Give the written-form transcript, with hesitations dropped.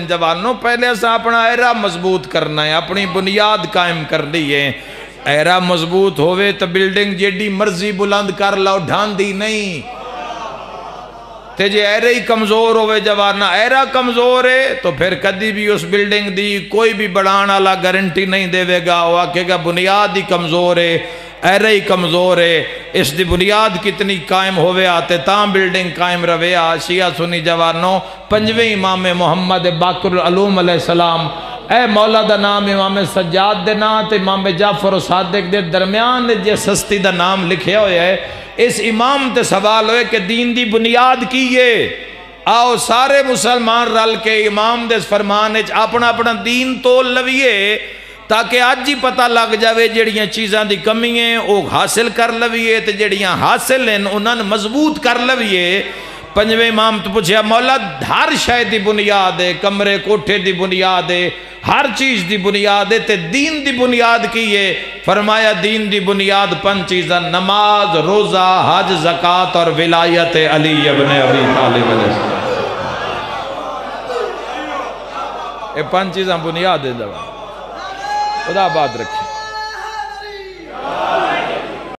جوانوں پہلے اسا اپنا ایرا مضبوط کرنا ہے، اپنی بنیاد قائم کر لی ہے۔ ایرا مضبوط ہوئے تو بلڈنگ جیڈی مرضی بلند کر لاؤ ڈھان دی نہیں، تے جے ایرے ہی کمزور ہوئے جوانا، ایرا کمزور ہے تو پھر کدی بھی اس بلڈنگ دی کوئی بھی بڑھانا لا گارنٹی نہیں دے گا، وہ آکے گا بنیاد ہی کمزور ہے، ایرے ہی کمزور ہے، اس دی بنیاد کتنی قائم ہوئے آتے تاں بلڈنگ قائم روے آ۔ شیعہ سنی جوانوں، پنجویں امام محمد باقر العلوم علیہ السلام، اے مولا دا نام امام سجاد دے نام تے امام جعفر و صادق دے درمیان جے سستی دا نام لکھے ہوئے ہے، اس امام تے سوال ہوئے کہ دین دی بنیاد کیے؟ آؤ سارے مسلمان رل کے امام دے فرمانے اپنا اپنا دین تول لویے تاکہ آج ہی پتہ لگ جاوے جڑیاں چیزاں دی کمی ہیں وہ حاصل کر لویے تے جڑیاں حاصل ہیں انہاں مضبوط کر لویے۔ پنجویں امام تو پوچھیا مولا ہر شے دی بنیاد ہے، کمرے کوٹھے دی بنیاد ہے، ہر چیز دی بنیاد ہے تے دین دی بنیاد کی ہے؟ فرمایا دین دی بنیاد 5 چیزاں، نماز، روزہ، حج، زکوٰۃ اور ولایت علی ابن ابی طالب علیہ السلام۔ یہ 5 چیزاں بنیاد ہے جواب، خدا بات رکھے۔